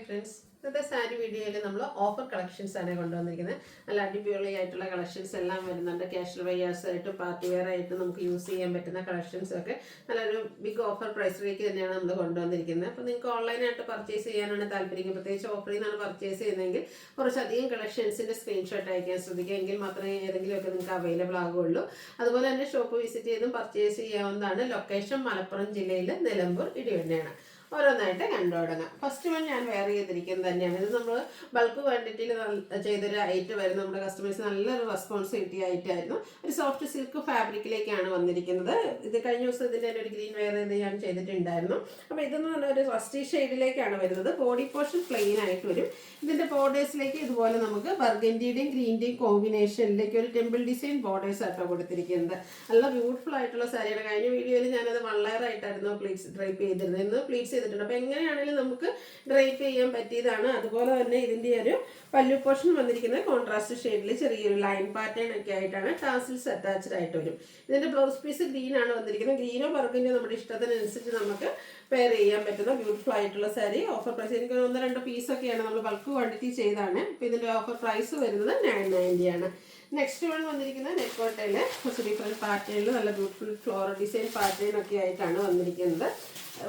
Friends, ഇന്നത്തെ സാരി വീഡിയോയിൽ നമ്മൾ ഓഫർ കളക്ഷൻസ് ആണ് കൊണ്ടുവന്നിരിക്കുന്നത്. നല്ല അടിപൊളിയായിട്ടുള്ള കളക്ഷൻസ് എല്ലാം വരുന്നുണ്ട്. കാഷ്വൽ വെയേഴ്സ് ആയിട്ട് പാർട്ടി വെയർ ആയിട്ട് നമുക്ക് യൂസ് ചെയ്യാൻ പറ്റുന്ന കളക്ഷൻസ് ഒക്കെ നല്ലൊരു ബിഗ് ഓഫർ പ്രൈസിലേക്ക് തന്നെയാണ് നമ്മൾ കൊണ്ടുവന്നിരിക്കുന്നത്. അപ്പോൾ നിങ്ങൾക്ക് ഓൺലൈനായിട്ട് പർച്ചേസ് ചെയ്യാനാണ് താല്പര്യം, പ്രത്യേകിച്ച് ഓഫറിൽ നിന്നാണ് പർച്ചേസ് ചെയ്യുന്നതെങ്കിൽ കുറച്ചധികം കളക്ഷൻസിൻ്റെ സ്ക്രീൻഷോട്ട് അയക്കാൻ ശ്രദ്ധിക്കുക. എങ്കിൽ മാത്രമേ ഏതെങ്കിലുമൊക്കെ നിങ്ങൾക്ക് അവൈലബിൾ ആകുകയുള്ളൂ. അതുപോലെ തന്നെ ഷോപ്പ് വിസിറ്റ് ചെയ്തും പർച്ചേസ് ചെയ്യാവുന്നതാണ്. ലൊക്കേഷൻ മലപ്പുറം ജില്ലയിൽ നിലമ്പൂർ ഇടിവണ്ണയാണ്. ഓരോന്നായിട്ട് കണ്ടു തുടങ്ങാം. ഫസ്റ്റ് വൺ ഞാൻ വെയർ ചെയ്തിരിക്കുന്നത് തന്നെയാണ്. ഇത് നമ്മൾ ബൾക്ക് ക്വാണ്ടിറ്റിയിൽ ചെയ്തൊരു ഐറ്റം വരുന്നത്. നമ്മുടെ കസ്റ്റമേഴ്സ് നല്ലൊരു റെസ്പോൺസ് കിട്ടിയ ഐറ്റമായിരുന്നു. ഒരു സോഫ്റ്റ് സിൽക്ക് ഫാബ്രിക്കിലേക്കാണ് വന്നിരിക്കുന്നത്. ഇത് കഴിഞ്ഞ ദിവസം ഇതിൻ്റെ ഒരു ഗ്രീൻ വെയർ ചെയ്ത് ഞാൻ ചെയ്തിട്ടുണ്ടായിരുന്നു. അപ്പോൾ ഇതെന്ന് പറഞ്ഞാൽ ഒരു റസ്റ്റി ഷെയ്ഡിലേക്കാണ് വരുന്നത്. ബോഡി പോർഷൻ പ്ലെയിൻ ആയിട്ട് വരും. ഇതിൻ്റെ ബോർഡേഴ്സിലേക്ക് ഇതുപോലെ നമുക്ക് ബർഗൻഡിയുടെയും ഗ്രീൻ്റെയും കോമ്പിനേഷനിലേക്ക് ഒരു ടെമ്പിൾ ഡിസൈൻ ബോർഡേഴ്സ് ആയിട്ടോ കൊടുത്തിരിക്കുന്നത്. നല്ല ബ്യൂട്ടിഫുൾ ആയിട്ടുള്ള സാരിയാണ്. കഴിഞ്ഞ വീഡിയോയിൽ ഞാനത് 1 ലെയർ ആയിട്ടായിരുന്നു പ്ലീറ്റ്സ് ഡ്രൈപ്പ് ചെയ്തിരുന്നത്. ഇന്ന് പ്ലീറ്റ്സ് ചെയ്തിട്ടുണ്ട്. അപ്പോൾ എങ്ങനെയാണെങ്കിലും നമുക്ക് ഡ്രൈപ്പ് ചെയ്യാൻ പറ്റിയതാണ്. അതുപോലെ തന്നെ ഇതിൻ്റെ ഒരു പല്ലു പോർഷൻ വന്നിരിക്കുന്നത് കോൺട്രാസ്റ്റ് ഷെയ്ഡിൽ ചെറിയൊരു ലൈൻ പാറ്റേൺ ഒക്കെ ആയിട്ടാണ്. ടാസിൽസ് അറ്റാച്ച്ഡ് ആയിട്ട് വരും. ഇതിൻ്റെ ബ്ലൗസ് പീസ് ഗ്രീൻ ആണ് വന്നിരിക്കുന്നത്. ഗ്രീനോ ബർഗൻഡിയോ നമ്മുടെ ഇഷ്ടത്തിനനുസരിച്ച് നമുക്ക് പെയർ ചെയ്യാൻ പറ്റുന്ന ബ്യൂട്ടിഫുൾ ആയിട്ടുള്ള സാരി. ഓഫർ പ്രൈസ് എനിക്ക് 1-2 പീസൊക്കെയാണ് നമ്മൾ ബൾക്ക് ക്വാണ്ടിറ്റി ചെയ്താണ്. അപ്പോൾ ഇതിൻ്റെ ഓഫർ പ്രൈസ് വരുന്നത് 990 ആണ്. നെക്സ്റ്റ് വൺ വന്നിരിക്കുന്നത് നെക്കോട്ടയിൽ കുറച്ച് ഡിഫറെൻറ്റ് പാറ്റേണിൽ നല്ല ബ്യൂട്ടിഫുൾ ഫ്ലോറൽ ഡിസൈൻ പാറ്റേൺ ഒക്കെ ആയിട്ടാണ് വന്നിരിക്കുന്നത്.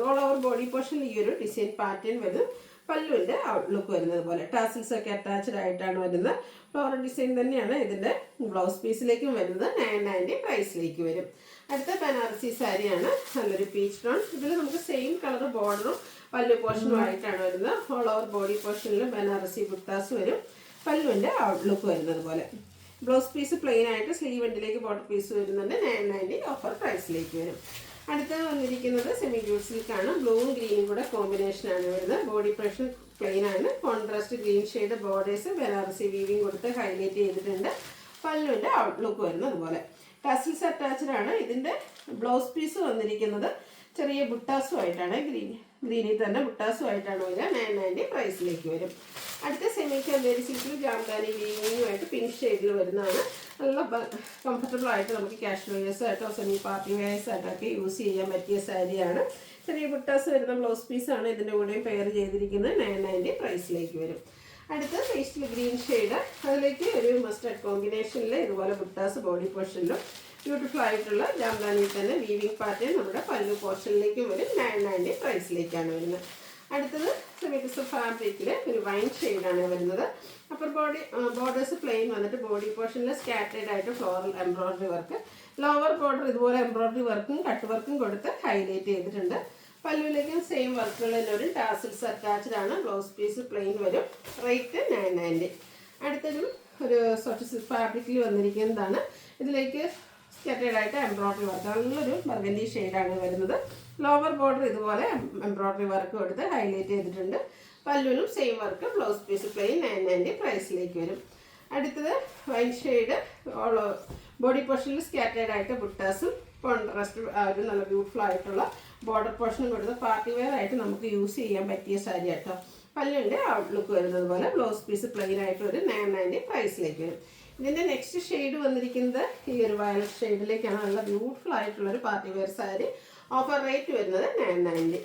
ഓൾ ഓവർ ബോഡി പോർഷനിൽ ഈ ഒരു ഡിസൈൻ പാറ്റേൺ വരും. പല്ലുവിൻ്റെ ഔട്ട്ലുക്ക് വരുന്നത് പോലെ ടാസിൽസ് ഒക്കെ അറ്റാച്ച്ഡ് ആയിട്ടാണ് വരുന്നത്. ഫ്ലോറൽ ഡിസൈൻ തന്നെയാണ് ഇതിൻ്റെ ബ്ലൗസ് പീസിലേക്കും വരുന്നത്. 990 പ്രൈസിലേക്ക് വരും. അടുത്ത ബനാറസി സാരിയാണ്. നല്ലൊരു പീച്ച് ടോൺ. ഇതിൽ നമുക്ക് സെയിം കളർ ബോർഡറും പല്ലു പോർഷനും ആയിട്ടാണ് വരുന്നത്. ഓൾ ഓവർ ബോഡി പോർഷനിൽ ബനാറസി ബുട്ടാസ് വരും. പല്ലുവിൻ്റെ ഔട്ട്ലുക്ക് വരുന്നത് പോലെ. ബ്ലൗസ് പീസ് പ്ലെയിൻ ആയിട്ട് സ്ലീവ് എൻഡിലേക്ക് ബോർഡർ പീസ് വരുന്നുണ്ട്. 990 ഓഫർ പ്രൈസിലേക്ക് വരും. അടുത്ത വന്നിരിക്കുന്നത് സെമി ജ്യൂട്ട് സിൽക്കാണ്. ബ്ലൂവും ഗ്രീനും കൂടെ കോമ്പിനേഷനാണ് വരുന്നത്. ബോഡി പോർഷൻ പ്ലെയിൻ ആണ്. Contrast green shade borders Banarasi weaving കൊടുത്ത് ഹൈലൈറ്റ് ചെയ്തിട്ടുണ്ട്. പല്ലുവിൻ്റെ ഔട്ട്ലുക്ക് വരുന്നത് അതുപോലെ. ടസിൽസ് അറ്റാച്ച്ഡ് ആണ്. ഇതിൻ്റെ ബ്ലൗസ് പീസ് വന്നിരിക്കുന്നത് ചെറിയ ബുട്ടാസുമായിട്ടാണ്. ഗ്രീനിൽ തന്നെ ബുട്ടാസുമായിട്ടാണ് വരിക. 990 പ്രൈസിലേക്ക് വരും. അടുത്ത സെമി ചന്ദേരി സിൽക്കിൽ ജാംദാനി വീവിങ്ങുമായിട്ട് പിങ്ക് ഷെയ്ഡിൽ വരുന്നതാണ്. നല്ല കംഫർട്ടബിൾ ആയിട്ട് നമുക്ക് കാഷ്വൽ വെയേഴ്സ് ആയിട്ടോ സെമി പാർട്ടി വെയേഴ്സ് ആയിട്ടൊക്കെ യൂസ് ചെയ്യാൻ പറ്റിയ സാരിയാണ്. ചെറിയ ബുട്ടാസ് വരുന്ന ബ്ലൗസ് പീസാണ് ഇതിൻ്റെ കൂടെയും പെയർ ചെയ്തിരിക്കുന്നത്. 990 പ്രൈസിലേക്ക് വരും. അടുത്ത പേസ്റ്റൽ ഗ്രീൻ ഷെയ്ഡ്, അതിലേക്ക് ഒരു മസ്റ്റർഡ് കോമ്പിനേഷനിൽ ഇതുപോലെ ബുട്ടാസ് ബോഡി പോർഷനിലും ബ്യൂട്ടിഫുൾ ആയിട്ടുള്ള ജാംദാനിയിൽ തന്നെ വീവിങ് പാറ്റേൺ നമ്മുടെ പല്ലു പോർഷനിലേക്കും വരും. 990 പ്രൈസിലേക്കാണ് വരുന്നത്. അടുത്തത് സെമിറ്റിസ് ഫാബ്രിക്കിൽ ഒരു വൈൻ ഷെയ്ഡാണ് വരുന്നത്. അപ്പർ ബോർഡേഴ്സ് പ്ലെയിൻ വന്നിട്ട് ബോഡി പോർഷനിൽ സ്കാറ്റേഡ് ആയിട്ട് floral embroidery work. Lower border ഇതുപോലെ എംബ്രോയിഡറി വർക്കും കട്ട് വർക്കും കൊടുത്ത് ഹൈലൈറ്റ് ചെയ്തിട്ടുണ്ട്. പല്ലുവിലേക്കും സെയിം വർക്കുകൾ തന്നെ വരും. ടാസിൽസ് അറ്റാച്ച്ഡ് ആണ്. ബ്ലൗസ് പീസ് പ്ലെയിൻ വരും. റേറ്റ് 990. അടുത്തതും ഒരു സോഫ്റ്റ് സിൽക്ക് ഫാബ്രിക്കിൽ വന്നിരിക്കുന്നതാണ്. ഇതിലേക്ക് സ്കാറ്റേഡ് ആയിട്ട് എംബ്രോയിഡറി വർക്ക്, നല്ലൊരു ബർഗൻഡി ഷെയ്ഡാണ് വരുന്നത്. ലോവർ ബോർഡർ ഇതുപോലെ എംബ്രോയിഡറി വർക്ക് കൊടുത്ത് ഹൈലൈറ്റ് ചെയ്തിട്ടുണ്ട്. പല്ലുവിനും same work. Blouse piece plain 990 പ്രൈസിലേക്ക് വരും. അടുത്തത് വൈൻ ഷെയ്ഡ്. ബോഡി പോർഷനിൽ സ്കാറ്റേഡ് ആയിട്ട് ബുട്ടാസും കോൺട്രാസ്റ്റ് ഒരു നല്ല ബ്യൂട്ടിഫുൾ ആയിട്ടുള്ള ബോർഡർ പോർഷനും കൊടുത്ത് പാർട്ടി വെയർ ആയിട്ട് നമുക്ക് യൂസ് ചെയ്യാൻ പറ്റിയ സാരി കേട്ടോ. പല്ലുവിൻ്റെ ഔട്ട്ലുക്ക് വരുന്നത് പോലെ. ബ്ലൗസ് പീസ് പ്ലെയിൻ ആയിട്ട് ഒരു 990 പ്രൈസിലേക്ക് വരും. ഇതിൻ്റെ നെക്സ്റ്റ് ഷെയ്ഡ് വന്നിരിക്കുന്നത് ഈ ഒരു വയലറ്റ് ഷെയ്ഡിലേക്കാണ്. നല്ല ബ്യൂട്ടിഫുൾ ആയിട്ടുള്ളൊരു party wear sari. Offer rate വരുന്നത് 990.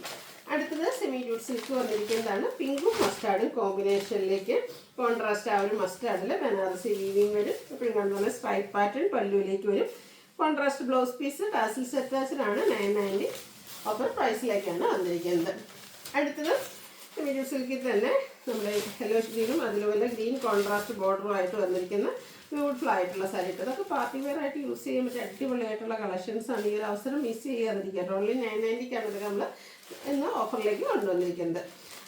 അടുത്തത് സെമി ജ്യൂട്ട് സിൽക്ക് വന്നിരിക്കുന്നതാണ്. പിങ്കും മസ്റ്റാർഡും കോമ്പിനേഷനിലേക്ക് കോൺട്രാസ്റ്റ് ആ ഒരു മസ്റ്റാർഡിൽ ബനാറസി വീവിങ് വരും. പിന്നെ അതുപോലെ സ്ട്രൈപ്പ് പാറ്റേൺ പല്ലുവിലേക്ക് വരും. Contrast blouse piece tassels attached ആണ്. 990 ഓഫർ പ്രൈസിലേക്കാണ് വന്നിരിക്കുന്നത്. അടുത്തത് സെമി ജ്യൂട്ട് സിൽക്കിൽ തന്നെ നമ്മുടെ യെല്ലോ ഗ്രീനും അതുപോലെ ഗ്രീൻ കോൺട്രാസ്റ്റ് ബോർഡറുമായിട്ട് വന്നിരിക്കുന്ന ബ്യൂട്ടിഫുൾ ആയിട്ടുള്ള സാരി. അതൊക്കെ പാർട്ടി വെയർ ആയിട്ട് യൂസ് ചെയ്യാൻ പറ്റിയ അടിപൊളിയായിട്ടുള്ള കളക്ഷൻസ് ആണ്. ഈ ഒരു അവസരം മിസ് ചെയ്യാതിരിക്കട്ടെ. ഓൺലി 990ക്കാണ് ഇതൊക്കെ നമ്മൾ ഇന്ന് ഓഫറിലേക്ക് കൊണ്ടുവന്നിരിക്കുന്നത്.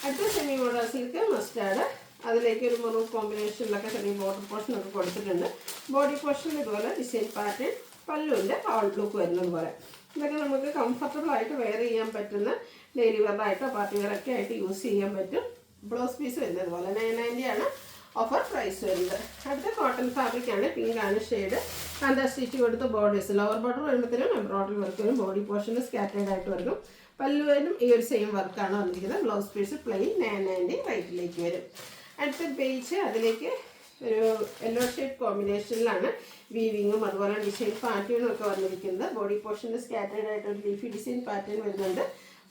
അടുത്ത സെമി ബോർഡർ സിൽക്ക് മസ്റ്റാർഡ്, അതിലേക്ക് ഒരു മെറൂൺ കോമ്പിനേഷനിലൊക്കെ ചെറിയ ബോർഡർ പോർഷൻ ഒക്കെ കൊടുത്തിട്ടുണ്ട്. ബോഡി പോർഷനിൽ ഇതുപോലെ ഡിസൈൻ പാറ്റേൺ. പല്ലുവിൻ്റെ ഔട്ട്ലുക്ക് വരുന്നത് പോലെ. ഇതൊക്കെ നമുക്ക് കംഫർട്ടബിൾ ആയിട്ട് വെയർ ചെയ്യാൻ പറ്റുന്ന ഡെയിലി വെയറായിട്ടോ പാർട്ടി വെയറൊക്കെ ആയിട്ട് യൂസ് ചെയ്യാൻ പറ്റും. ബ്ലൗസ് പീസ് വരുന്നത് പോലെ. 990 ആണ് ഓഫർ പ്രൈസ് വരുന്നത്. അടുത്ത കോട്ടൺ ഫാബ്രിക്കാണ്. പിങ്കാണ് ഷെയ്ഡ്. കാന്താ സ്റ്റിച്ച് കൊടുത്ത് ബോർഡേഴ്സ് ലോവർ ബോർഡർ വരുമ്പോഴത്തേനും എംബ്രോയിഡറി വർക്ക് വരും. ബോഡി പോർഷനിൽ സ്കാറ്റേഡ് ആയിട്ട് വരും. പല്ലുവിനും ഈ ഒരു സെയിം വർക്കാണ് വന്നിരിക്കുന്നത്. ബ്ലൗസ് പീസ് പ്ലെയിൻ 990 റേറ്റിലേക്ക് വരും. അടുത്ത ബേജ്, അതിലേക്ക് ഒരു യെല്ലോ ഷെയ്ഡ് കോമ്പിനേഷനിലാണ് വീവിങ്ങും അതുപോലെ ഡിസൈൻ പാറ്റേണും ഒക്കെ വന്നിരിക്കുന്നത്. ബോഡി പോർഷനിൽ സ്കാറ്റേഡ് ആയിട്ട് ഒരു ലീഫി ഡിസൈൻ പാറ്റേൺ വരുന്നുണ്ട്.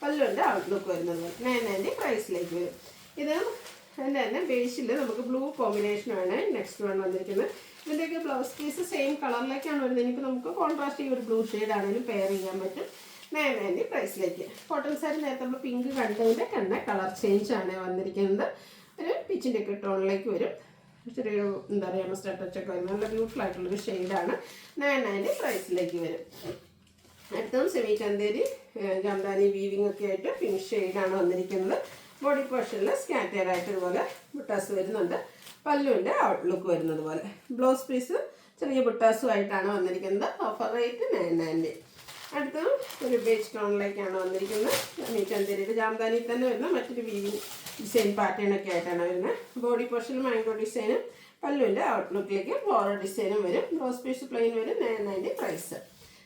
പല്ലുവിൻ്റെ ഔട്ട്ലുക്ക് വരുന്നത് 990 പ്രൈസിലേക്ക് വരും. ഇത് അതിൻ്റെ തന്നെ ബേസിൽ നമുക്ക് ബ്ലൂ കോമ്പിനേഷനാണ് നെക്സ്റ്റ് വൺ വന്നിരിക്കുന്നത്. ഇതിൻ്റെയൊക്കെ ബ്ലൗസ് പീസ് സെയിം കളറിലേക്കാണ് വരുന്നത്. ഇനിയിപ്പോൾ നമുക്ക് കോൺട്രാസ്റ്റ് ഈ ഒരു ബ്ലൂ ഷെയ്ഡ് ആണെങ്കിലും പെയർ ചെയ്യാൻ പറ്റും. 990 പ്രൈസിലേക്ക്. കോട്ടൺ സാരി നേരത്തെ നമ്മൾ പിങ്ക് കണ്ടതിൻ്റെ തന്നെ കളർ ചേഞ്ച് ആണ് വന്നിരിക്കുന്നത്. ഒരു പിച്ചിൻ്റെ ഒക്കെ ടോണിലേക്ക് വരും. ചെറിയൊരു എന്താ പറയുക മസ്റ്റർഡ് ടച്ചൊക്കെ വരും. നല്ല ബ്യൂട്ടിഫുൾ ആയിട്ടുള്ളൊരു ഷെയ്ഡാണ്. 990 പ്രൈസിലേക്ക് വരും. അടുത്തതും സെമി ചന്തേരി ജംദാനി വീവിംഗ് ഒക്കെ ആയിട്ട് പിങ്ക് ഷെയ്ഡാണ് വന്നിരിക്കുന്നത്. ബോഡി പോർഷനിൽ സ്കാറ്റേഡ് ആയിട്ട് ഇതുപോലെ ബുട്ടാസ് വരുന്നുണ്ട്. പല്ലുവിൻ്റെ ഔട്ട്ലുക്ക് വരുന്നത് പോലെ. ബ്ലൗസ് പീസ് ചെറിയ ബുട്ടാസുമായിട്ടാണ് വന്നിരിക്കുന്നത്. Offer rate 990. അടുത്ത ഒരു ബേജ് ടോണിലേക്കാണ് വന്നിരിക്കുന്നത്. സെമി ചന്തേരിയുടെ ജാംദാനി തന്നെ വരുന്ന മറ്റൊരു വീവിംഗ് ഡിസൈൻ പാറ്റേൺ ഒക്കെ ആയിട്ടാണ് വരുന്നത്. ബോഡി പോർഷനിൽ മാംഗോ ഡിസൈനും പല്ലുവിൻ്റെ ഔട്ട്ലുക്കിലേക്ക് ഫ്ലോറൽ ഡിസൈനും വരും. ബ്ലൗസ് പീസ് പ്ലെയിൻ വരും. 990 പ്രൈസ്.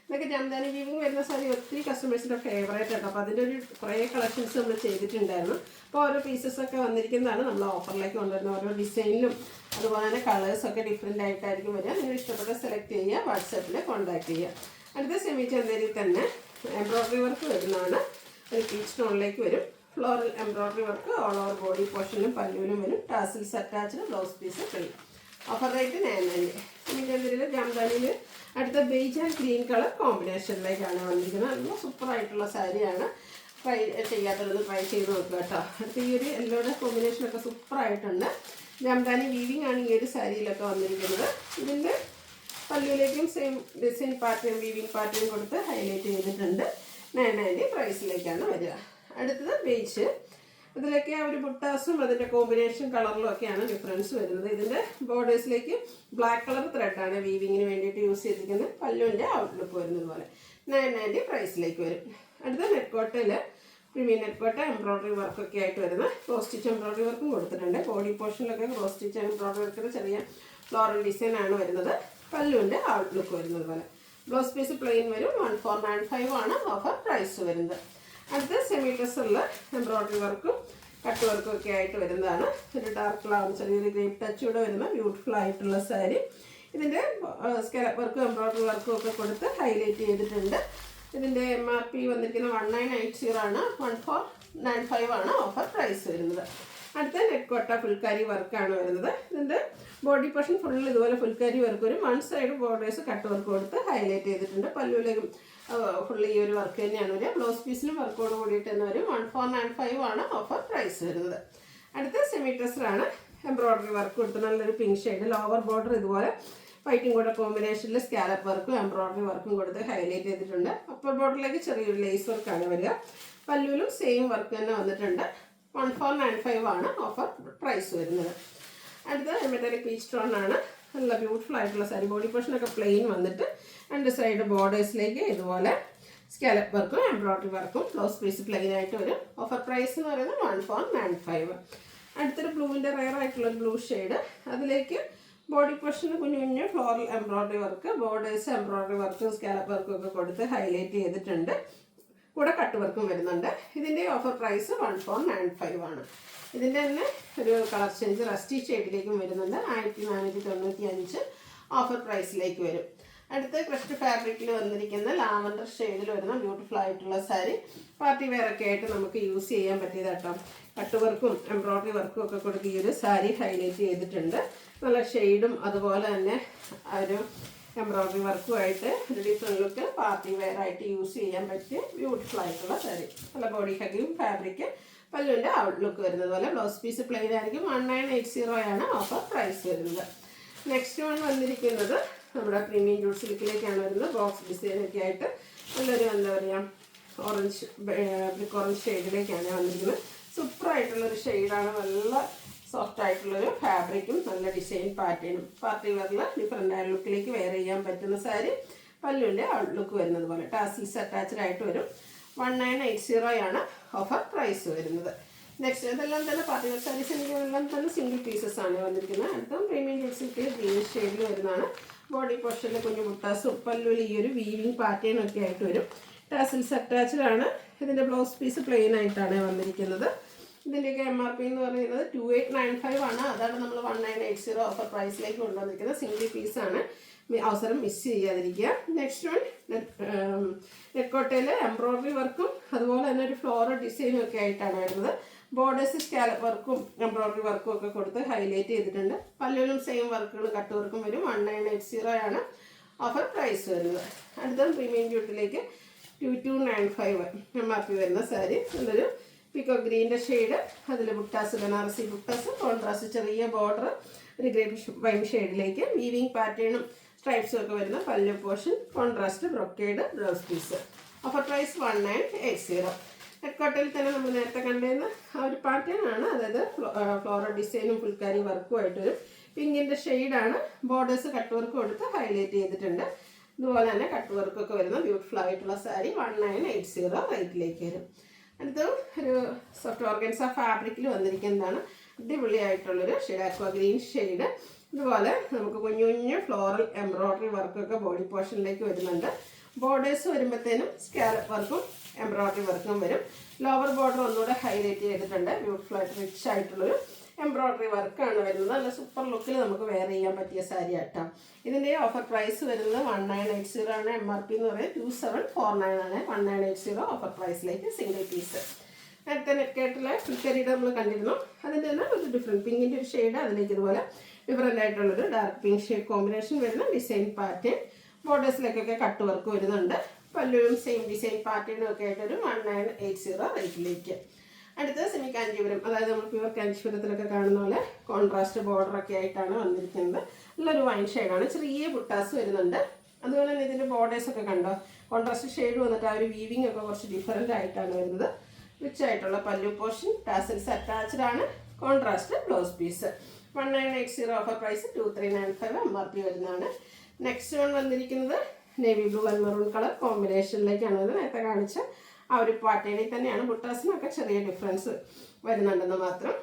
ഇതൊക്കെ ജംദാനി വീവിംഗ് വരുന്ന സാരി ഒത്തിരി കസ്റ്റമേഴ്സിൻ്റെ ഫേവറേറ്റ് ആണ്. അപ്പോൾ അതിൻ്റെ ഒരു കുറേ കളക്ഷൻസ് നമ്മൾ ചെയ്തിട്ടുണ്ടായിരുന്നു. അപ്പോൾ ഓരോ പീസസൊക്കെ വന്നിരിക്കുന്നതാണ് നമ്മൾ ഓഫറിലേക്ക് കൊണ്ടുവരുന്നത്. ഓരോ ഡിസൈനിലും അതുപോലെ തന്നെ കളേഴ്സൊക്കെ ഡിഫറെൻ്റ് ആയിട്ടായിരിക്കും വരിക. നിങ്ങൾ ഇഷ്ടപ്പെട്ട സെലക്ട് ചെയ്യുക, വാട്സാപ്പിൽ കോൺടാക്ട് ചെയ്യുക. അടുത്ത സെമി ചന്തേരി തന്നെ എംബ്രോയ്ഡറി വർക്ക് വരുന്നതാണ്. ഒരു പീച്ച് ടോണിലേക്ക് വരും. Floral embroidery work all over body പോർഷനിലും പല്ലുവിലും വരും. Tassels attached. Blouse piece free. Offer rate 990. Semi ചന്തേരിയിൽ ജാംദാനിയിൽ അടുത്ത ബേജ് ആൻഡ് ഗ്രീൻ കളർ കോമ്പിനേഷനിലേക്കാണ് വന്നിരിക്കുന്നത്. നല്ല സൂപ്പറായിട്ടുള്ള സാരിയാണ്. ട്രൈ ചെയ്യാത്തതൊന്ന് ട്രൈ ചെയ്ത് നോക്കുക കേട്ടോ. അടുത്ത ഈ ഒരു യെല്ലോയുടെ കോമ്പിനേഷനൊക്കെ സൂപ്പറായിട്ടുണ്ട്. ജംദാനി വീവിംഗ് ആണ് ഈ ഒരു സാരിയിലൊക്കെ വന്നിരിക്കുന്നത്. ഇതിൻ്റെ പല്ലുവിലേക്കും same design pattern weaving pattern കൊടുത്ത് ഹൈലൈറ്റ് ചെയ്തിട്ടുണ്ട്. 990 പ്രൈസിലേക്കാണ് വരിക. അടുത്തത് ബേജ്. ഇതിലൊക്കെ ആ ഒരു ബുട്ടാസും അതിൻ്റെ കോമ്പിനേഷൻ കളറിലും ഒക്കെയാണ് ഡിഫറൻസ് വരുന്നത്. ഇതിൻ്റെ ബോർഡേഴ്സിലേക്ക് ബ്ലാക്ക് കളർ ത്രെഡാണ് വീവിങ്ങിന് വേണ്ടിയിട്ട് യൂസ് ചെയ്തിരിക്കുന്നത്. പല്ലുവിൻ്റെ ഔട്ട്ലുക്ക് വരുന്നത് പോലെ. 990 പ്രൈസിലേക്ക് വരും. അടുത്ത നെറ്റ്കോട്ടയിൽ പ്രീമിയം നെറ്റ്കോട്ട എംബ്രോയ്ഡറി വർക്കൊക്കെ ആയിട്ട് വരുന്ന ക്രോസ് സ്റ്റിച്ച് എംബ്രോയ്ഡറി വർക്കും കൊടുത്തിട്ടുണ്ട്. ബോഡി പോർഷനിലൊക്കെ ക്രോസ് സ്റ്റിച്ച് എംബ്രോയ്ഡറി വർക്കിൽ ചെറിയ ഫ്ലോറൽ ഡിസൈൻ ആണ് വരുന്നത്. പല്ലുവിൻ്റെ ഔട്ട്ലുക്ക് വരുന്നത് പോലെ. ബ്ലൗസ് പീസ് പ്ലെയിൻ വരും. 1495 ആണ് ഓഫർ പ്രൈസ് വരുന്നത്. അടുത്ത സെമി ടെസറിൽ എംബ്രോയ്ഡറി വർക്കും കട്ട് വർക്കും ഒക്കെ ആയിട്ട് വരുന്നതാണ്. ഒരു ഡാർക്ക് കളർ ചെറിയൊരു ഗ്രേപ്പ് ടച്ചൂടെ വരുന്ന ബ്യൂട്ടിഫുൾ ആയിട്ടുള്ള സാരി. ഇതിൻ്റെ സ്കാലപ്പ് വർക്കും എംബ്രോയ്ഡറി വർക്കും ഒക്കെ കൊടുത്ത് ഹൈലൈറ്റ് ചെയ്തിട്ടുണ്ട്. ഇതിൻ്റെ MRP വന്നിരിക്കുന്ന 1980 ആണ്. 1495 ആണ് ഓഫർ പ്രൈസ് വരുന്നത്. അടുത്ത നെറ്റ്കോട്ട ഫുൾക്കാരി വർക്കാണ് വരുന്നത്. ഇതിൻ്റെ ബോഡി പോർഷൻ ഫുൾ ഇതുപോലെ ഫുൾക്കാരി വർക്ക് വരും. One side borders cut work കൊടുത്ത് ഹൈലൈറ്റ് ചെയ്തിട്ടുണ്ട്. പല്ലുവിലേക്കും ഫുള്ള് ഈ ഒരു വർക്ക് തന്നെയാണ് വരിക. ബ്ലൗസ് പീസിലും വർക്കോട് കൂടിയിട്ട് തന്നെ വരും. 1495 ആണ് ഓഫർ പ്രൈസ് വരുന്നത്. അടുത്ത സെമി ടെസറാണ്. എംബ്രോയ്ഡറി വർക്ക് കൊടുത്ത് നല്ലൊരു പിങ്ക് ഷെയ്ഡ്. ലോവർ ബോർഡർ ഇതുപോലെ വൈറ്റും കൂടെ കോമ്പിനേഷനിൽ സ്കാലപ്പ് വർക്കും എംബ്രോയ്ഡറി വർക്കും കൊടുത്ത് ഹൈലൈറ്റ് ചെയ്തിട്ടുണ്ട്. അപ്പർ ബോർഡറിലേക്ക് ചെറിയൊരു ലേസ് വർക്കാണ് വരിക. പല്ലുവിലും സെയിം വർക്ക് തന്നെ വന്നിട്ടുണ്ട്. 1495 ആണ് ഓഫർ പ്രൈസ് വരുന്നത്. അടുത്ത മെറ്റാലിക് പീച്ച് ടോൺ ആണ്. നല്ല ബ്യൂട്ടിഫുൾ ആയിട്ടുള്ള സാരി. ബോഡി പോർഷനൊക്കെ പ്ലെയിൻ വന്നിട്ട് രണ്ട് സൈഡ് ബോർഡേഴ്സിലേക്ക് ഇതുപോലെ സ്കാലപ്പ് വർക്കും എംബ്രോയ്ഡറി വർക്കും ബ്ലൗസ് പീസ് പ്ലെയിൻ ആയിട്ട് വരും. ഓഫർ പ്രൈസ് എന്ന് പറയുന്നത് 1495. അടുത്തൊരു ബ്ലൂവിൻ്റെ റെയർ ആയിട്ടുള്ളൊരു ബ്ലൂ ഷെയ്ഡ്. അതിലേക്ക് ബോഡി പോർഷന് കുഞ്ഞു കുഞ്ഞു floral embroidery work, borders embroidery വർക്കും സ്കാലപ്പ് വർക്കും ഒക്കെ കൊടുത്ത് ഹൈലൈറ്റ് ചെയ്തിട്ടുണ്ട്. കൂടെ കട്ട് വർക്കും വരുന്നുണ്ട്. ഇതിൻ്റെ ഓഫർ പ്രൈസ് 1495 ആണ്. ഇതിൻ്റെ തന്നെ ഒരു കളർ ചേഞ്ച് റസ്റ്റി ഷെയ്ഡിലേക്കും വരുന്നുണ്ട്. 1495 ഓഫർ പ്രൈസിലേക്ക് വരും. അടുത്ത ക്രഷ്ഡ് ഫാബ്രിക്കിൽ വന്നിരിക്കുന്ന ലാവൻഡർ ഷെയ്ഡിൽ വരുന്ന ബ്യൂട്ടിഫുൾ ആയിട്ടുള്ള സാരി. പാർട്ടി വെയർ ഒക്കെ ആയിട്ട് നമുക്ക് യൂസ് ചെയ്യാൻ പറ്റിയത് കേട്ടോ. കട്ട് വർക്കും എംബ്രോയ്ഡറി വർക്കും ഒക്കെ കൊടുത്ത് ഈ ഒരു സാരി ഹൈലൈറ്റ് ചെയ്തിട്ടുണ്ട്. നല്ല ഷെയ്ഡും അതുപോലെ തന്നെ ഒരു എംബ്രോയ്ഡറി വർക്കുമായിട്ട് ഒരു ഡിഫറെൻറ്റ് ലുക്ക് പാർട്ടി വെയർ ആയിട്ട് യൂസ് ചെയ്യാൻ പറ്റിയ ബ്യൂട്ടിഫുൾ ആയിട്ടുള്ള സാരി. നല്ല ബോഡി ഹഗിയും ഫാബ്രിക്. പല്ലുവിൻ്റെ ഔട്ട്ലുക്ക് വരുന്നത് പോലെ. ബ്ലൗസ് പീസ് പ്ലെയിൻ ആയിരിക്കും. 1980 ആണ് ഓഫർ പ്രൈസ് വരുന്നത്. നെക്സ്റ്റ് വൺ വന്നിരിക്കുന്നത് നമ്മുടെ പ്രീമിയം ജൂട്ട് സിൽക്കിലേക്കാണ് വരുന്നത്. ബോക്സ് ഡിസൈനൊക്കെ ആയിട്ട് നല്ലൊരു എന്താ പറയുക ഓറഞ്ച് ബ്രിക്ക് ഓറഞ്ച് ഷെയ്ഡിലേക്കാണ് വന്നിരിക്കുന്നത്. സൂപ്പറായിട്ടുള്ളൊരു ഷെയ്ഡാണ്. നല്ല സോഫ്റ്റ് ആയിട്ടുള്ളൊരു ഫാബ്രിക്കും നല്ല ഡിസൈൻ പാറ്റേണും. പാർട്ടി വെയറിൽ ഡിഫറെൻ്റ് ആയ ലുക്കിലേക്ക് വെയർ ചെയ്യാൻ പറ്റുന്ന സാരി. പല്ലുവിൻ്റെ ഔട്ട്ലുക്ക് വരുന്നത് പോലെ. ടാസിൽസ് അറ്റാച്ച്ഡ് ആയിട്ട് വരും. 1980 ആണ് ഓഫർ പ്രൈസ് വരുന്നത്. നെക്സ്റ്റ് ഇതെല്ലാം തന്നെ പാർട്ടി വെയർ സാരീസ് എല്ലാം തന്നെ സിംഗിൾ പീസസ് ആണ് വന്നിരിക്കുന്നത്. അടുത്ത പ്രീമിയം ജൂട്ട് സിൽക്കിൽ ഗ്രീൻ ഷെയ്ഡിൽ വരുന്നതാണ്. ബോഡി പോർഷനിൽ കുഞ്ഞു മുട്ടാസും പല്ലുവിൽ ഈ ഒരു വീവിങ് പാറ്റേൺ ഒക്കെ ആയിട്ട് വരും. ടാസിൽസ് അറ്റാച്ച്ഡ് ആണ്. ഇതിൻ്റെ ബ്ലൗസ് പീസ് പ്ലെയിൻ ആയിട്ടാണ് വന്നിരിക്കുന്നത്. ഇതിൻ്റെയൊക്കെ MRP എന്ന് പറയുന്നത് 2895 ആണ്. അതാണ് നമ്മൾ 1980 ഓഫർ പ്രൈസിലേക്ക് കൊണ്ടുവന്നിരിക്കുന്നത്. സിംഗിൾ പീസാണ്. അവസരം മിസ് ചെയ്യാതിരിക്കുക. നെക്സ്റ്റ് വൺ നെറ്റ്കോട്ടയിൽ എംബ്രോയ്ഡറി വർക്കും അതുപോലെ തന്നെ ഒരു ഫ്ലോറൽ ഡിസൈനും ഒക്കെ ആയിട്ടാണ് വരുന്നത്. ബോർഡേഴ്സ് സ്കാലപ്പ് വർക്കും എംബ്രോയിഡറി വർക്കും ഒക്കെ കൊടുത്ത് ഹൈലൈറ്റ് ചെയ്തിട്ടുണ്ട്. പല്ലുവിലും സെയിം വർക്കുകൾ കട്ട് വർക്കും വരും. 1980 ആണ് ഓഫർ പ്രൈസ് വരുന്നത്. അടുത്ത പ്രീമിയം ബ്യൂട്ടിലേക്ക് 2295 MRP വരുന്ന സാരി. നല്ലൊരു പിക്കോ ഗ്രീൻ്റെ ഷെയ്ഡ്, അതിൽ ബുട്ടാസ്, ബനാറസി ബുട്ടാസ്, കോൺട്രാസ്റ്റ് ചെറിയ ബോർഡർ, ഒരു ഗ്രേപ്പിഷ് വൈൻ ഷെയ്ഡിലേക്ക് വീവിങ് പാറ്റേണും സ്ട്രൈപ്സും ഒക്കെ വരുന്ന pallu portion, contrast brocade blouse piece. Offer price 1980. Net കോട്ടയിൽ തന്നെ നമ്മൾ നേരത്തെ കണ്ടിരുന്ന ആ ഒരു പാറ്റേൺ ആണ്, അതായത് ഫ്ലോറൽ ഡിസൈനും ഫുൾക്കാരി വർക്കും ആയിട്ടൊരു പിങ്കിൻ്റെ ഷെയ്ഡാണ്. ബോർഡേഴ്സ് കട്ട് വർക്ക് കൊടുത്ത് ഹൈലൈറ്റ് ചെയ്തിട്ടുണ്ട്. ഇതുപോലെ തന്നെ കട്ട് വർക്കൊക്കെ വരുന്ന ബ്യൂട്ടിഫുൾ ആയിട്ടുള്ള സാരി 1980 റേറ്റിലേക്ക് വരും. അടുത്ത് ഒരു സോഫ്റ്റ് ഓർഗൻസ ഫാബ്രിക്കിൽ വന്നിരിക്കുന്നതാണ്. അടിപൊളിയായിട്ടുള്ളൊരു ഷെയ്ഡ്, അക്വാ ഗ്രീൻ ഷെയ്ഡ്. ഇതുപോലെ നമുക്ക് കുഞ്ഞു കുഞ്ഞു ഫ്ലോറൽ എംബ്രോയിഡറി വർക്കൊക്കെ ബോഡി പോർഷനിലേക്ക് വരുന്നുണ്ട്. ബോർഡേഴ്സ് വരുമ്പോഴത്തേനും സ്കാലപ്പ് വർക്കും എംബ്രോയിഡറി വർക്കും വരും. ലോവർ ബോർഡർ ഒന്നുകൂടെ ഹൈലൈറ്റ് ചെയ്തിട്ടുണ്ട്. ബ്യൂട്ടിഫുൾ ആയിട്ട് റിച്ച് ആയിട്ടുള്ളൊരു എംബ്രോയിഡറി വർക്കാണ് വരുന്നത്. നല്ല സൂപ്പർ ലുക്കിൽ നമുക്ക് വെയർ ചെയ്യാൻ പറ്റിയ സാരി ആട്ടോ. ഇതിൻ്റെ ഓഫർ പ്രൈസ് വരുന്നത് 1980 ആണ്. MRP എന്ന് പറയുന്നത് 2749 ആണ്. 1980 ഓഫർ പ്രൈസിലേക്ക് സിംഗിൾ പീസ്. നേരത്തെ നെറ്റ് ഫുൾക്കരിയുടെ നമ്മൾ കണ്ടിരുന്നു. അതിൻ്റെ തന്നെ ഒരു ഡിഫറെൻറ്റ് പിങ്കിൻ്റെ ഒരു ഷെയ്ഡ്, അതിലേക്ക് ഇതുപോലെ ഡിഫറെൻ്റ് ആയിട്ടുള്ളൊരു ഡാർക്ക് പിങ്ക് ഷെയ്ഡ് കോമ്പിനേഷൻ വരുന്ന ഡിസൈൻ പാറ്റേൺ. ബോർഡേഴ്സിലേക്കൊക്കെ കട്ട് വർക്ക് വരുന്നുണ്ട്. പല്ലുവും സെയിം ഡിസൈൻ പാറ്റേണും ഒക്കെ ആയിട്ടൊരു 1980 റേറ്റിലേക്ക്. അടുത്തത് സെമി കാഞ്ചീപുരം, അതായത് നമ്മൾ പ്യുവർ കാഞ്ചീപുരത്തിലൊക്കെ കാണുന്ന പോലെ കോൺട്രാസ്റ്റ് ബോർഡറൊക്കെ ആയിട്ടാണ് വന്നിരിക്കുന്നത്. നല്ലൊരു വൈൻ ഷെയ്ഡാണ്, ചെറിയ ബുട്ടാസ് വരുന്നുണ്ട്. അതുപോലെ തന്നെ ഇതിൻ്റെ ബോർഡേഴ്സൊക്കെ കണ്ടോ, കോൺട്രാസ്റ്റ് ഷെയ്ഡ് വന്നിട്ട് ആ ഒരു വീവിങ് ഒക്കെ കുറച്ച് ഡിഫറെൻ്റ് ആയിട്ടാണ് വരുന്നത്. റിച്ച് ആയിട്ടുള്ള പല്ലു പോർഷൻ, ടാസൽസ് അറ്റാച്ച്ഡ് ആണ്, contrast blouse piece. 1980 offer price 2395 MRP വരുന്നതാണ്. നെക്സ്റ്റ് വൺ വന്നിരിക്കുന്നത് navy blue and maroon colour കോമ്പിനേഷനിലേക്കാണ് വരുന്നത്. നേരത്തെ കാണിച്ച ആ ഒരു പാറ്റേണിൽ തന്നെയാണ്. ബുട്ടാസിനൊക്കെ ചെറിയ ഡിഫറൻസ് വരുന്നുണ്ടെന്ന് മാത്രം.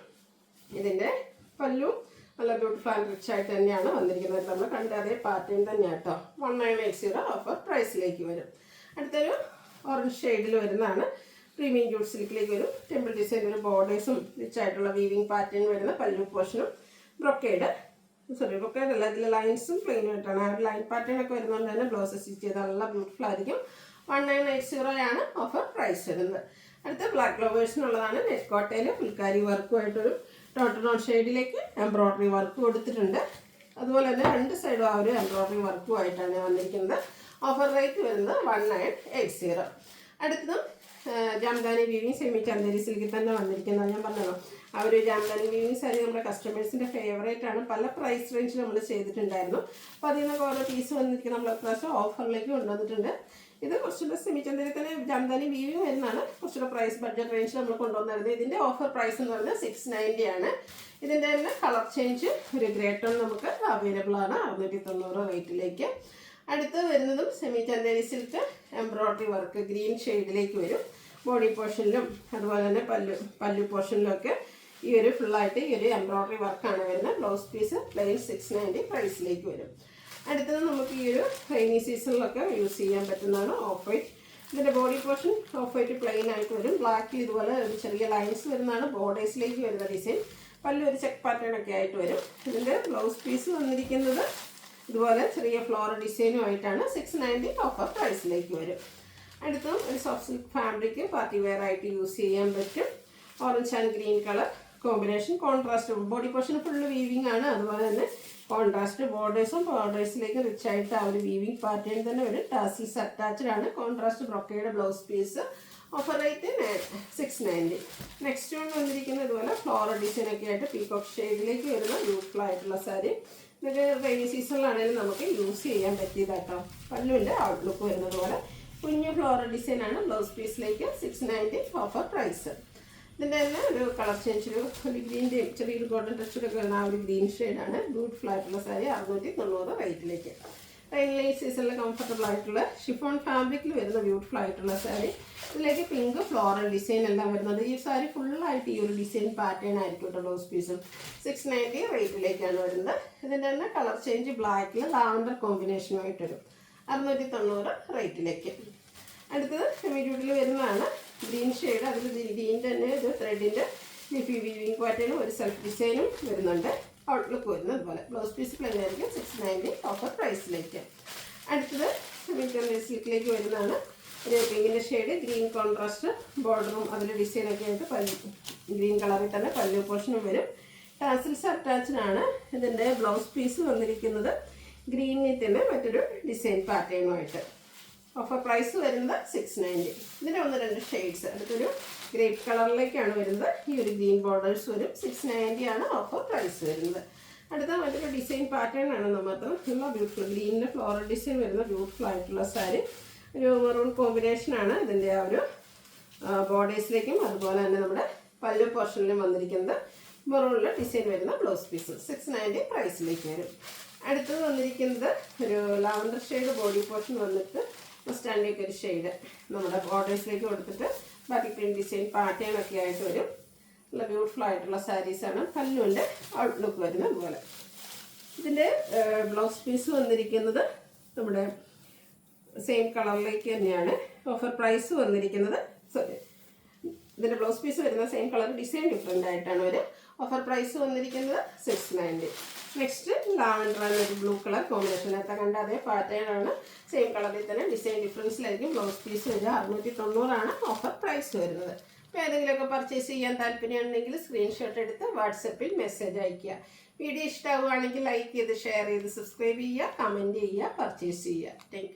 ഇതിൻ്റെ പല്ലു നല്ല ബ്യൂട്ടിഫുൾ ആൻഡ് റിച്ച് ആയിട്ട് തന്നെയാണ് വന്നിരിക്കുന്നത്. നമ്മൾ കണ്ട അതേ പാറ്റേൺ തന്നെയാണ് കേട്ടോ. 1980 ഓഫർ പ്രൈസിലേക്ക് വരും. അടുത്തൊരു ഓറഞ്ച് ഷെയ്ഡിൽ വരുന്നതാണ്. പ്രീമിയം ജൂട്ട് സിൽക്കിലേക്ക് വരും. ടെമ്പിൾ ഡിസൈൻ, ഒരു ബോർഡേഴ്സും റിച്ച് ആയിട്ടുള്ള വീവിങ് പാറ്റേൺ വരുന്ന പല്ലു പോർഷനും ബ്രൊക്കേഡ് അല്ല, ഇതിൽ ലൈൻസും പ്ലെയിൻ ആയിട്ടാണ്. ആ ഒരു ലൈൻ പാറ്റേൺ ഒക്കെ വരുന്നതുകൊണ്ട് തന്നെ ബ്ലൗസ് സ്റ്റിച്ച് ചെയ്താൽ നല്ല ബ്യൂട്ടിഫുൾ ആയിരിക്കും. 1980 ആണ് ഓഫർ പ്രൈസ് വരുന്നത്. അടുത്ത ബ്ലാക്ക് ഫ്ലവേഴ്സിനുള്ളതാണ്. നെറ്റ് കോട്ടയിൽ ഫുൾക്കാരി വർക്കുമായിട്ടൊരു ടോൺ ഷെയ്ഡിലേക്ക് എംബ്രോയിഡറി വർക്ക് കൊടുത്തിട്ടുണ്ട്. അതുപോലെ തന്നെ രണ്ട് സൈഡും ആ ഒരു എംബ്രോയിഡറി വർക്കുമായിട്ടാണ് വന്നിരിക്കുന്നത്. ഓഫർ റേറ്റ് വരുന്നത് 1980. അടുത്തതും ജാംദാനി വീവിങ് സെമി ചന്ദേരി സിൽക്കിൽ തന്നെ വന്നിരിക്കുന്നത്. ഞാൻ പറഞ്ഞല്ലോ, ആ ഒരു ജാംദാനി വീവിങ് സാരി നമ്മുടെ കസ്റ്റമേഴ്സിൻ്റെ ഫേവറേറ്റ് ആണ്. പല പ്രൈസ് റേഞ്ചിൽ നമ്മൾ ചെയ്തിട്ടുണ്ടായിരുന്നു. അപ്പോൾ അതിൽ നിന്നൊക്കെ ഓരോ പീസ് വന്നിരിക്കുന്ന നമ്മൾ പ്രാവശ്യം ഓഫറിലേക്ക് കൊണ്ടുവന്നിട്ടുണ്ട്. ഇത് കുറച്ചുകൂടെ സെമി ചന്ദേരി തന്നെ ജാംദാനി വീവിങ് വരുന്നതാണ്. കുറച്ചുകൂടെ പ്രൈസ് ബഡ്ജറ്റ് റേഞ്ചിൽ നമ്മൾ കൊണ്ടുവന്നായിരുന്നു. ഇതിൻ്റെ ഓഫർ പ്രൈസ് എന്ന് പറഞ്ഞാൽ 690 ആണ്. ഇതിൻ്റെ തന്നെ കളർ ചേഞ്ച് ഒരു ഗ്രേ ടോൺ നമുക്ക് അവൈലബിൾ ആണ് 690 റേറ്റിലേക്ക്. അടുത്ത് വരുന്നതും semi Chanderi silk embroidery work green ഷെയ്ഡിലേക്ക് വരും. ബോഡി പോർഷനിലും അതുപോലെ തന്നെ പല്ലു പോർഷനിലൊക്കെ ഈ ഒരു ഫുള്ളായിട്ട് ഈ ഒരു എംബ്രോയിഡറി വർക്കാണ് വരുന്നത്. ബ്ലൗസ് പീസ് പ്ലെയിൻ 690 പ്രൈസിലേക്ക് വരും. അടുത്തത് നമുക്ക് ഈ ഒരു റെയിനി സീസണിലൊക്കെ യൂസ് ചെയ്യാൻ പറ്റുന്നതാണ് ഓഫ് വൈറ്റ്. ഇതിൻ്റെ body portion off white plain ആയിട്ട് വരും. ബ്ലാക്കിൽ ഇതുപോലെ ഒരു ചെറിയ ലൈൻസ് വരുന്നതാണ് ബോർഡേഴ്സിലേക്ക് വരുന്ന ഡിസൈൻ. പല്ലു ഒരു ചെക്ക് പാറ്റേൺ ഒക്കെ ആയിട്ട് വരും. ഇതിൻ്റെ ബ്ലൗസ് പീസ് വന്നിരിക്കുന്നത് ഇതുപോലെ ചെറിയ ഫ്ലോറൽ ഡിസൈനുമായിട്ടാണ്. 690 ഓഫർ പ്രൈസിലേക്ക് വരും. അടുത്തും ഒരു soft silk fabric party wear ആയിട്ട് യൂസ് ചെയ്യാൻ പറ്റും. Orange and green colour combination. Contrast body portion full weaving ആണ്. അതുപോലെ തന്നെ കോൺട്രാസ്റ്റ് ബോർഡേഴ്സും ബോർഡേഴ്സിലേക്ക് റിച്ച് ആയിട്ട് ആ ഒരു വീവിങ് പാറ്റേൺ തന്നെ വരും. ടാസിൽസ് അറ്റാച്ച്ഡ് ആണ്. Contrast brocade blouse piece. Offer rate 690. Next one വന്നിരിക്കുന്നത് ഇതുപോലെ ഫ്ലോറൽ ഡിസൈൻ ഒക്കെ ആയിട്ട് പീകോക്ക് ഷെയ്ഡിലേക്ക് വരുന്ന ബ്യൂട്ടിഫുൾ ആയിട്ടുള്ള സാരി. ഇതൊക്കെ റെയിനി സീസണിലാണെങ്കിലും നമുക്ക് യൂസ് ചെയ്യാൻ പറ്റിയതാട്ടോ. പല്ലുവിൻ്റെ ഔട്ട്ലുക്ക് വരുന്നത് പോലെ കുഞ്ഞു ഫ്ലോറൽ ഡിസൈനാണ്. ബ്ലൗസ് പീസിലേക്ക് 690 ഓഫർ പ്രൈസ്. ഇതിൻ്റെ തന്നെ ഒരു കളർ ചേഞ്ച്, ഒരു ഗ്രീൻ്റെ ചെറിയൊരു ഗോൾഡൻ ടച്ചൊക്കെ വരുന്ന ആ ഒരു ഗ്രീൻ ഷെയ്ഡാണ്. ബ്യൂട്ടിഫുൾ ആയിട്ടുള്ള സാരി 690 റേറ്റിലേക്ക്. റെയിൻലൈൻ സീസണിൽ കംഫർട്ടബിൾ ആയിട്ടുള്ള ഷിഫോൺ ഫാബ്രിക്കിൽ വരുന്ന ബ്യൂട്ടിഫുൾ ആയിട്ടുള്ള സാരി. ഇതിലേക്ക് പിങ്ക് ഫ്ലോറൽ ഡിസൈൻ എല്ലാം വരുന്നത്. ഈ സാരി ഫുള്ളായിട്ട് ഈ ഒരു ഡിസൈൻ പാറ്റേൺ ആയിരിക്കും കേട്ടോ. ബ്ലൗസ് പീസും 690 റേറ്റിലേക്കാണ് വരുന്നത്. ഇതിൻ്റെ തന്നെ കളർ ചേഞ്ച് ബ്ലാക്കിൽ ലാവൻഡർ കോമ്പിനേഷനുമായിട്ട് വരും. 690 റേറ്റിലേക്ക്. അടുത്തത് സെമി ഡ്യൂട്ടിൽ വരുന്നതാണ്. ഗ്രീൻ ഷെയ്ഡ്, അതിൽ ഗ്രീൻ തന്നെ ഇത് ത്രെഡിൻ്റെ ലിഫി വീവിങ് പാറ്റേണും ഒരു സെൽഫ് ഡിസൈനും വരുന്നുണ്ട്. ഔട്ട്ലുക്ക് വരുന്നത് അതുപോലെ. ബ്ലൗസ് പീസ് പ്ലെയിൻ ആയിരിക്കും. 690 ഓഫർ പ്രൈസിലേക്ക്. അടുത്തത് സെമി സിൽക്കിലേക്ക് വരുന്നതാണ്. ഒരു പിങ്കിൻ്റെ ഷെയ്ഡ്, ഗ്രീൻ കോൺട്രാസ്റ്റ് ബോർഡറും അതിൽ ഡിസൈനൊക്കെ ആയിട്ട് ഗ്രീൻ കളറിൽ തന്നെ പല്ലു പോർഷനും വരും. ടാസിൽസ് അറ്റാച്ച്ഡ് ആണ്. ഇതിൻ്റെ ബ്ലൗസ് പീസ് വന്നിരിക്കുന്നത് ഗ്രീനിൽ തന്നെ മറ്റൊരു ഡിസൈൻ പാറ്റേണുമായിട്ട്. ഓഫർ പ്രൈസ് വരുന്നത് 690. ഇതിൻ്റെ 1-2 ഷെയ്ഡ്സ്. അടുത്തൊരു ഗ്രേപ്പ് കളറിലേക്കാണ് വരുന്നത്. ഈ ഒരു ഗ്രീൻ ബോർഡേഴ്സ് വരും. 690 ആണ് ഓഫർ പ്രൈസ് വരുന്നത്. അടുത്ത മറ്റൊരു ഡിസൈൻ പാറ്റേൺ ആണ് നമുക്ക് നല്ല ബ്യൂട്ടിഫുൾ ഗ്രീനിൻ്റെ ഫ്ലോറൽ ഡിസൈൻ വരുന്ന ബ്യൂട്ടിഫുൾ ആയിട്ടുള്ള സാരി. ഒരു മെറൂൺ കോമ്പിനേഷനാണ് ഇതിൻ്റെ ആ ഒരു ബോർഡേഴ്സിലേക്കും അതുപോലെ തന്നെ നമ്മുടെ പല്ലു പോർഷനിലും വന്നിരിക്കുന്നത്. മെറൂണിൽ ഡിസൈൻ വരുന്ന ബ്ലൗസ് പീസ് 690 പ്രൈസിലേക്ക് വരും. അടുത്തത് വന്നിരിക്കുന്നത് ഒരു ലാവൻഡർ ഷെയ്ഡ് ബോഡി പോർഷൻ വന്നിട്ട് സ്റ്റാൻഡിലേക്ക് ഒരു ഷെയ്ഡ് നമ്മുടെ ബോർഡേഴ്സിലേക്ക് കൊടുത്തിട്ട് ബാക്കി പ്രിൻറ്റ് ഡിസൈൻ പാറ്റേൺ ഒക്കെ ആയിട്ട് വരും. നല്ല ബ്യൂട്ടിഫുൾ ആയിട്ടുള്ള സാരീസാണ്. പല്ലുവിൻ്റെ ഔട്ട്ലുക്ക് വരുന്ന പോലെ. ഇതിൻ്റെ ബ്ലൗസ് പീസ് വന്നിരിക്കുന്നത് നമ്മുടെ സെയിം കളറിലേക്ക് തന്നെയാണ്. ഓഫർ പ്രൈസ് വന്നിരിക്കുന്നത് ഇതിൻ്റെ ബ്ലൗസ് പീസ് വരുന്ന സെയിം കളർ, ഡിസൈൻ ഡിഫറെൻ്റ് ആയിട്ടാണ് വരും. ഓഫർ പ്രൈസ് വന്നിരിക്കുന്നത് 690. നെക്സ്റ്റ് ലാവൻഡർ എന്നൊരു ബ്ലൂ കളർ കോമ്പിനേഷൻ. നേരത്തെ കണ്ട അതേ പാറ്റേൺ ആണ്. സെയിം കളറിൽ തന്നെ ഡിസൈൻ ഡിഫറൻസിലായിരിക്കും ബ്ലൗസ് പീസ് വരിക. 690 ഓഫർ പ്രൈസ് വരുന്നത്. അപ്പോൾ ഏതെങ്കിലുമൊക്കെ പർച്ചേസ് ചെയ്യാൻ താല്പര്യമുണ്ടെങ്കിൽ സ്ക്രീൻഷോട്ട് എടുത്ത് വാട്സപ്പിൽ മെസ്സേജ് അയയ്ക്കുക. വീഡിയോ ഇഷ്ടമാവുകയാണെങ്കിൽ ലൈക്ക് ചെയ്ത് ഷെയർ ചെയ്ത് സബ്സ്ക്രൈബ് ചെയ്യുക, കമൻറ്റ് ചെയ്യുക, പർച്ചേസ് ചെയ്യുക. താങ്ക്